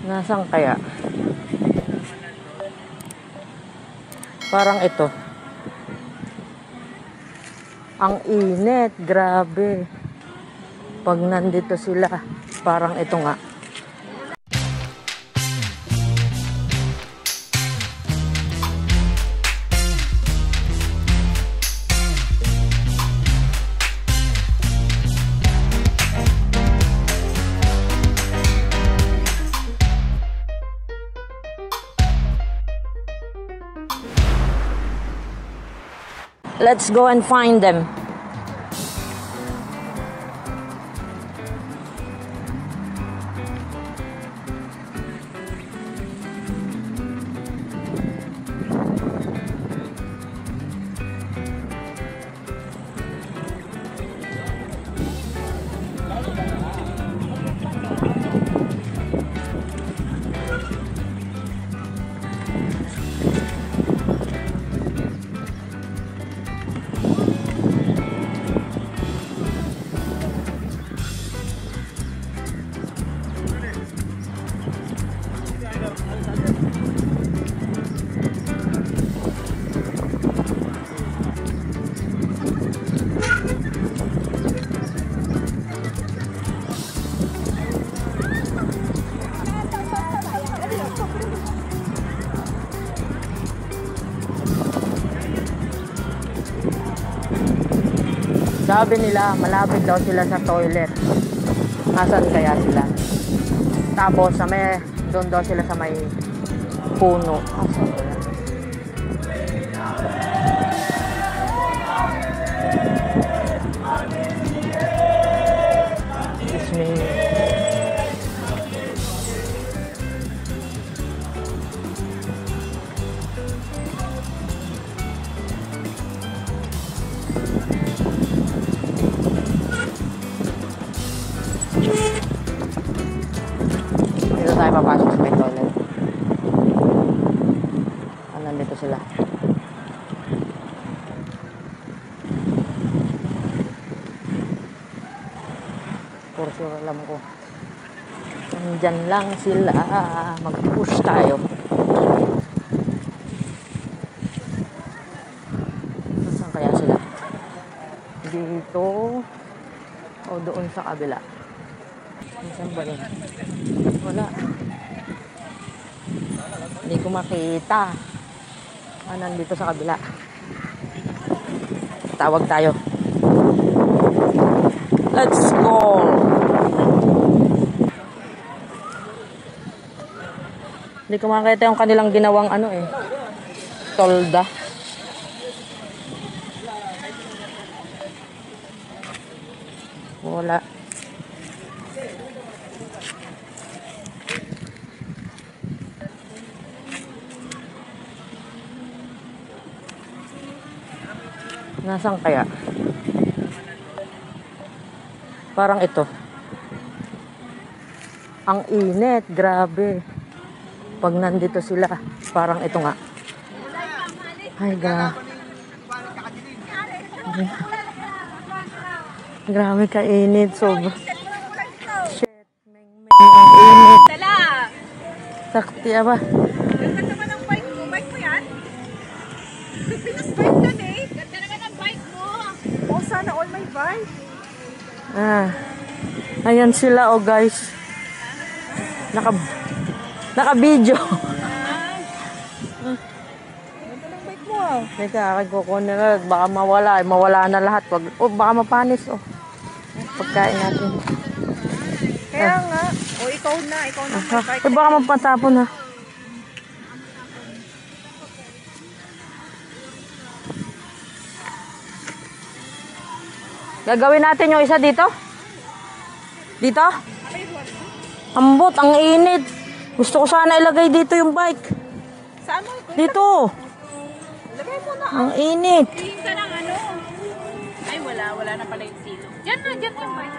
Nasaan kaya? Parang ito. Ang init, grabe. Pag nandito sila, parang ito nga. Let's go and find them. Sabi nila, malapit daw sila sa toilet. Asan kaya sila? Tapos, doon daw sila sa may puno. Asan kaya? Excuse me. Dito tayo papasok sa may toilet. Nandito sila. For sure, alam ko. Nandyan lang sila. Mag-push tayo. Saan kaya sila? Dito. O doon sa kabila. Saan ba yun? Wala. Hindi ko makita. Nandito sa kabila. Tawag tayo. Let's go! Hindi ko makita yung kanilang ginawang tolda. Wala. Nasaan kaya? Parang ito. Ang init, grabe. Pag nandito sila, parang ito nga. Ay, grabe ka-init. Shit, meng-meng ang init. Sakti ba? Ganda naman ang bike mo. Bike mo yan? Pinas bike na eh. Ganda naman ang bike mo. Oh, sana all my bike. Ayan sila guys. Naka-video. Ganda ng bike mo Teka, kukunin na. Baka mawala na lahat. Baka mapanis pagkain natin. Kaya nga. O, ikaw na may bike. Baka mapatapon ha. Gagawin natin yung isa dito? Dito? Ambot, ang init. Gusto ko sana ilagay dito yung bike. Saan mo? Dito. Lagay mo na. Ang init. Tingin ka ng Ay, wala na pala yung silo. Diyan yung bike.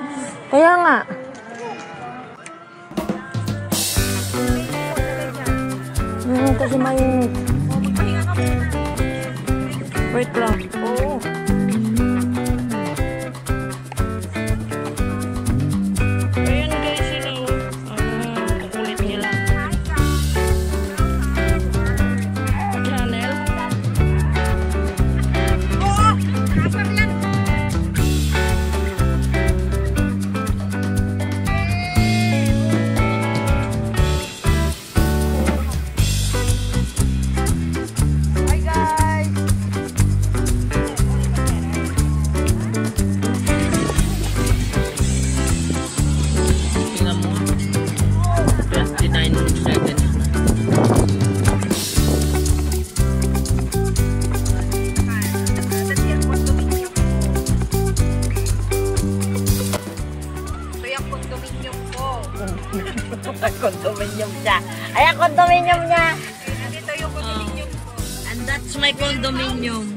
Kaya nga. Kasi mainit. Magpahinga ka muna. Wait lang. Oo. Ayan guys, sila kukulit nila. condominium siya. Ayan, condominium niya. Dito yung condominium ko. And that's my condominium.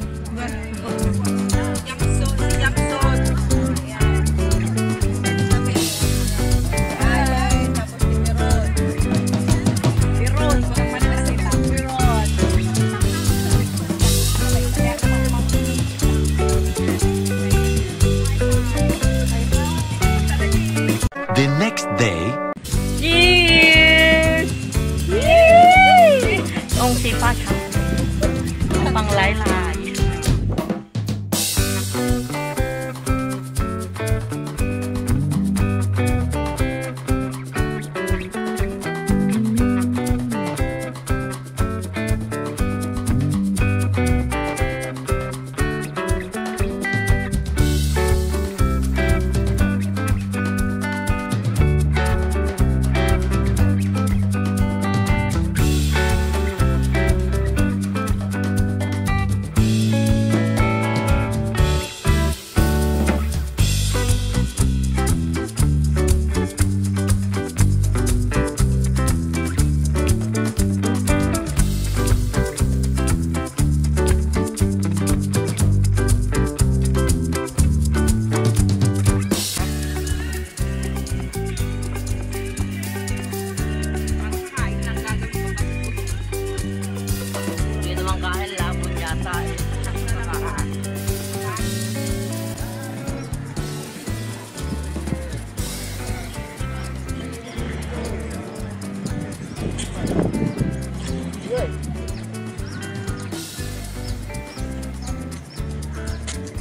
Jackson, si Jackson. Ayan. Tapos si Piron. Piron, parang malilas nila. Piron. The next day, Cheers! Yay! Ang sipa siya. Pang laylay. Hindi naman kahit labon yata eh.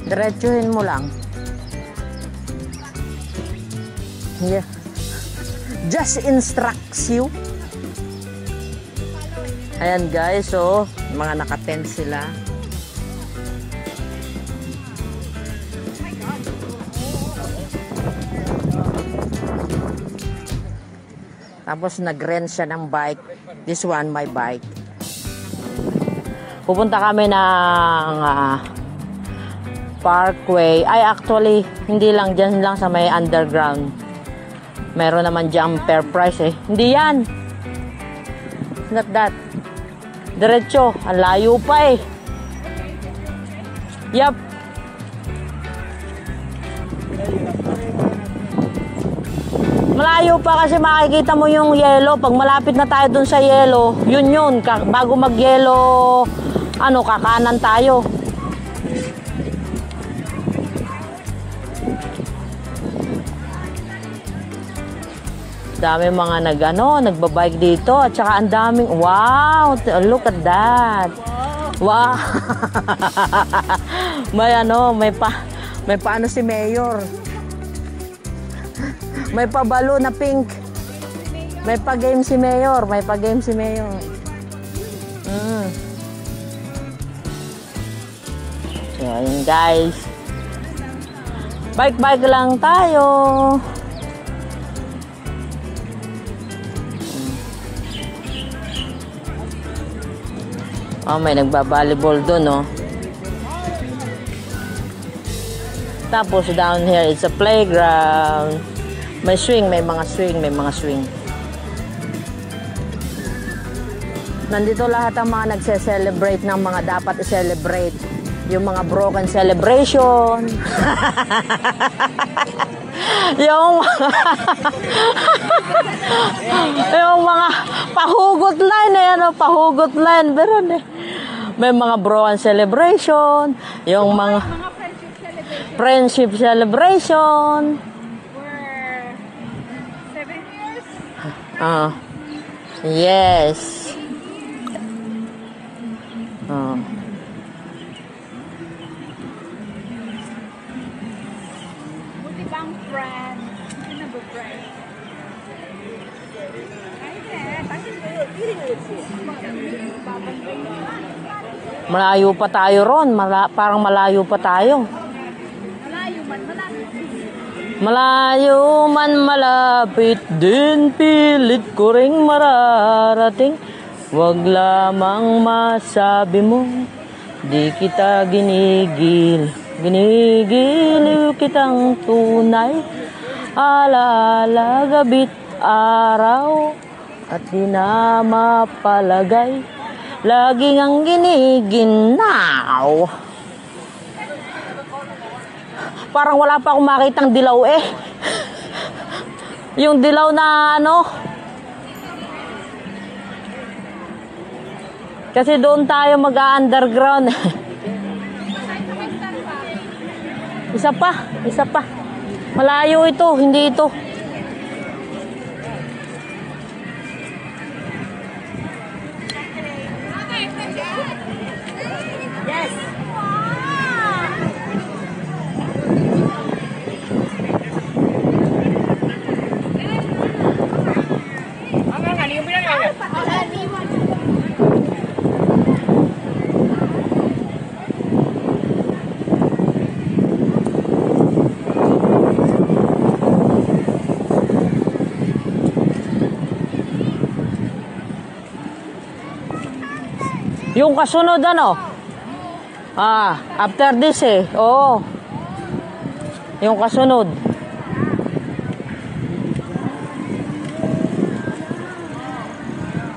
Diretsuhin mo lang. Yeah. Just instructs you. Ayan guys, so mga naka-tent sila. Tapos nag-rent siya ng bike. This one, my bike. Pupunta kami ng Parkway. Ay, actually, hindi lang. Dyan lang sa may underground. Meron naman dyan per price eh. Hindi yan. Not that. Diretso. Ang layo pa eh. Yup. Malayo pa kasi makikita mo yung yellow. Pag malapit na tayo dun sa yellow, yun. Bago mag-yellow, kakanan tayo. Dami mga nagbabike dito at saka ang daming, wow, look at that. Wow. may paano si Mayor. May pabalo na pink. May pa-game si Mayor. So, ayun guys. Bike lang tayo. Oh, may nagba-volleyball doon, no? Tapos down here, it's a playground. May swing, may mga swing. Nandito lahat ang mga nagse-celebrate ng mga dapat i-celebrate. Yung mga broken celebration. yung mga pahugot line, pero may mga broken celebration, yung mga friendship celebration. We're 7 years. Yes. Buti bang friend? Sino ba friend? Malayo pa tayo ron. Parang malayo pa tayo. Malayo man malapit din, pilit ko ring mararating. Wag lamang masabi mo, di kita ginigiliw kitang tunay. Alaala, gabit, araw, at di na mapalagay, laging ang giniginaw. Parang wala pa akong makitang dilaw eh. Yung dilaw na ano. Kasi doon tayo mag-underground. Isa pa. Malayo ito, hindi ito. Yes. Yung kasunod ano? After this eh. Oo. Yung kasunod.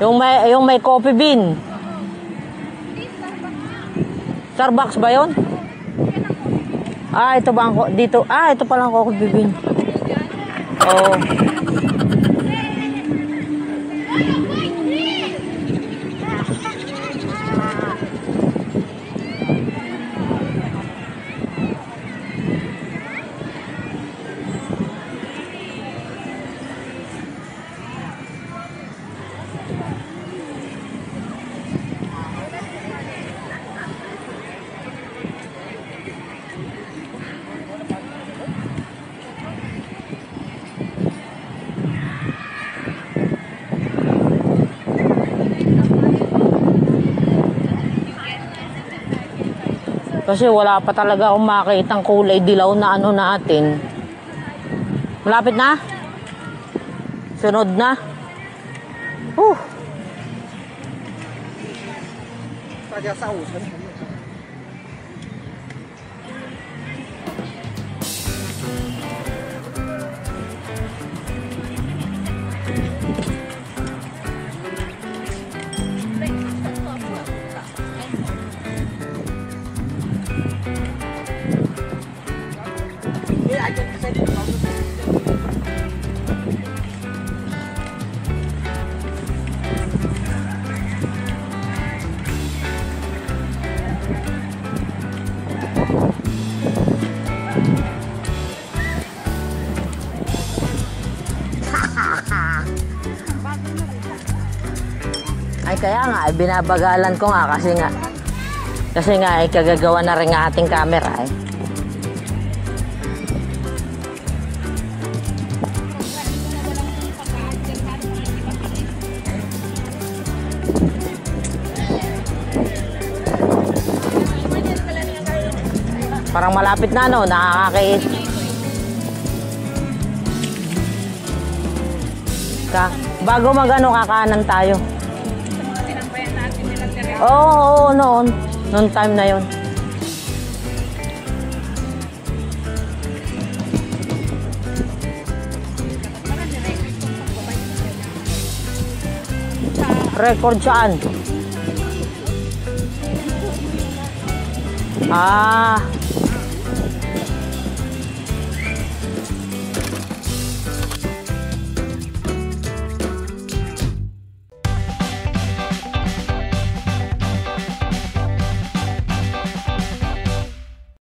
Yung may coffee bean. Starbucks ba yun? Ito ba ang dito? Ito pala ang coffee bean. Oo. Kasi wala pa talaga akong makitang kulay dilaw na ano natin. Malapit na? Sunod na? Ay kaya nga, binabagalan ko nga kasi nga kagagawa na rin ng ating camera eh. Parang malapit na no, nakakakit. Bago magano kakanan tayo. Oo, noon time na yon. Record saan?